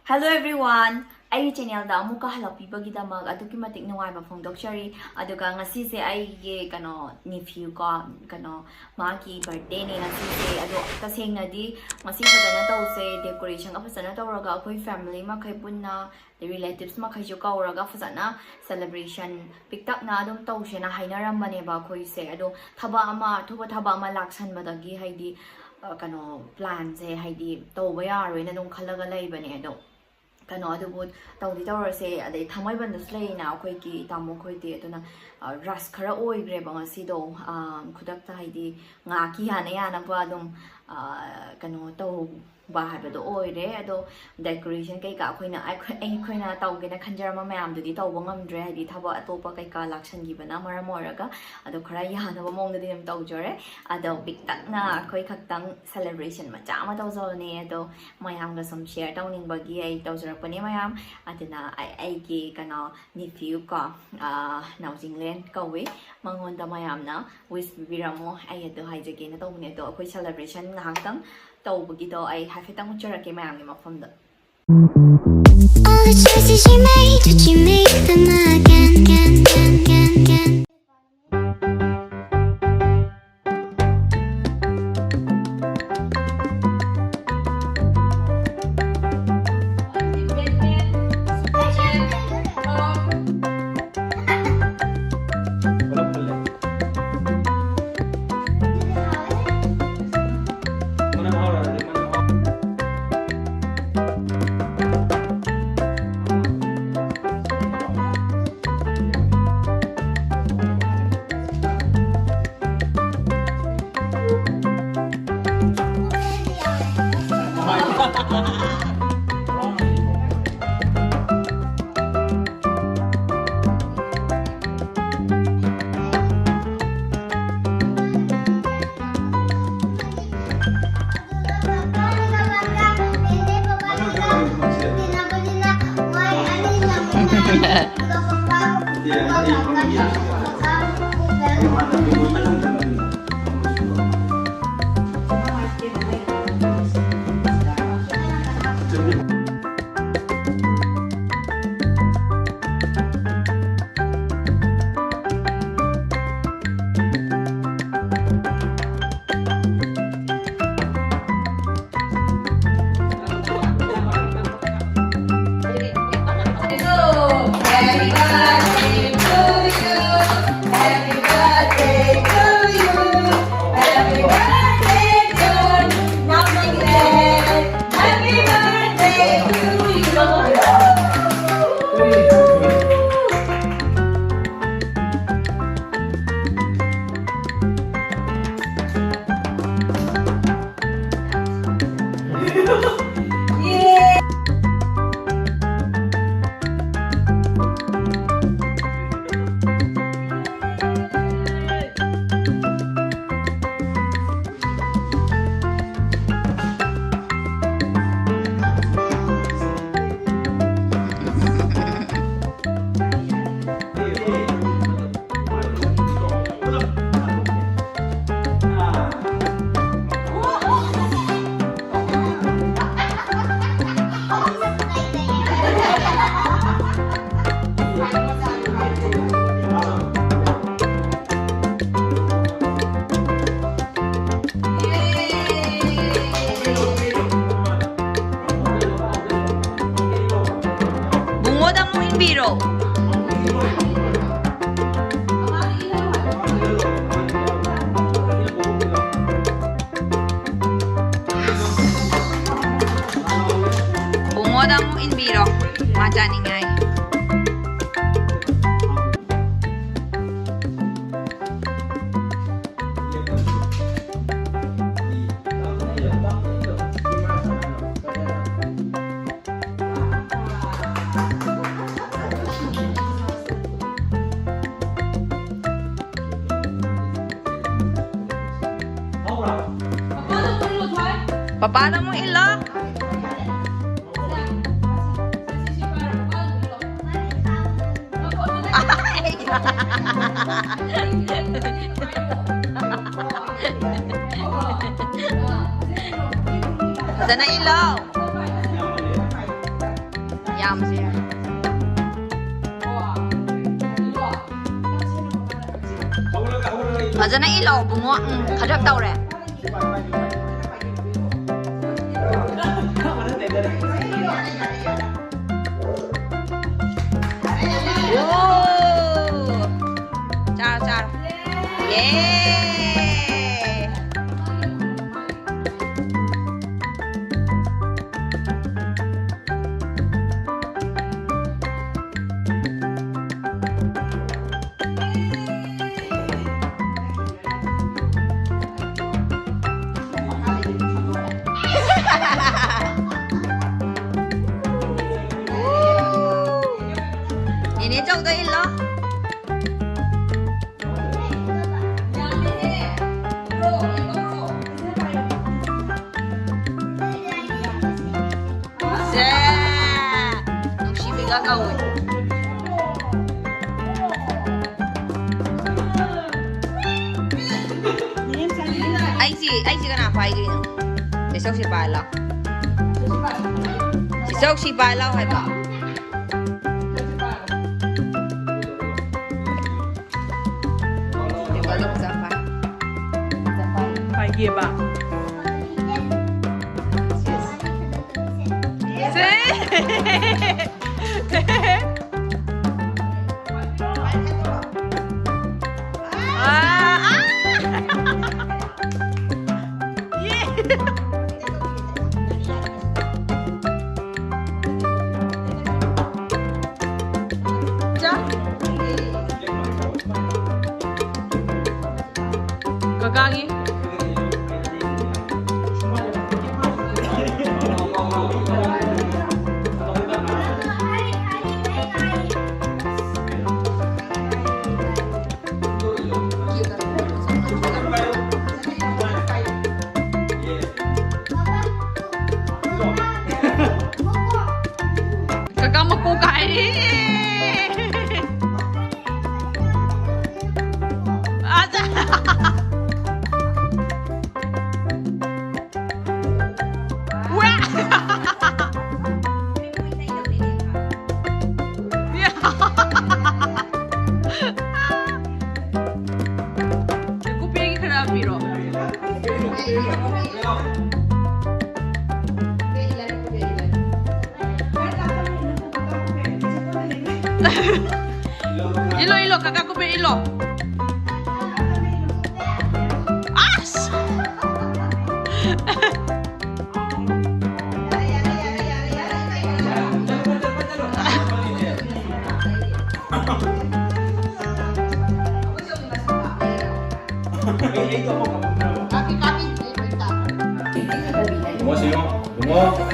Hello everyone! Ay channel da amuka halapibagidamag aduki matik nuwaiba phongdokchari aduga ngasise aige nephew ko magi birthday ni ngasise adu tasengna di ngasi fadana tawse decoration ga fasana tawraga akoi family makai punna the relatives makai ju kawraga fasana celebration piktak na adum tawse na hainarambane ba khoi se adu thaba ama laksan madagi haidi plan se haidi tawba yaroi na dum khalaga laibane adu adubu tawrase adai thamai bandus leina akhoi ki tamu khoi te aduna ras khara oigre ba ngasi do khudakta haidi nga ki yana ba dum taw ba habado oire ado decoration kai ka khoina tawgena khanjarama mayam dudi tawba ngamdre haidi thaba atopa kai ka lakshan gi bana maramoraga ado khara yana ba mong dadi nam tawjore ado big tak na khoi khaktang celebration ma cha ma tawjone ado mayam ga som share tawning bagi ai tawjara pani mayam adina ai gi nephew ka naujinglen kawe mangon da mayam na wish biramo ai ado haijage na tawne do khoi celebration ngahang tawbugido ay hafitang ucharake mayamgi mafamda. All the choices you made, did you make them again? Biro. Bungo daw mo in biro. Majani ngay. Paano mo ilo? Sana ilaw. Yams here. Fazana ilaw bungo kadap tau re. Oh. Char char. Yeah. Ini jauh dah ilah. Nung si biga kau. Ai si kenapa ini? Besok si balau. Besok si balau hai pak. Pagi ba? Kagangi? Kakak mau kukai. Ada. Wah. Aku pengen kenapa biro? Ilo, kakak aku pengen ilo. As! Bungo sa'yo. Bungo.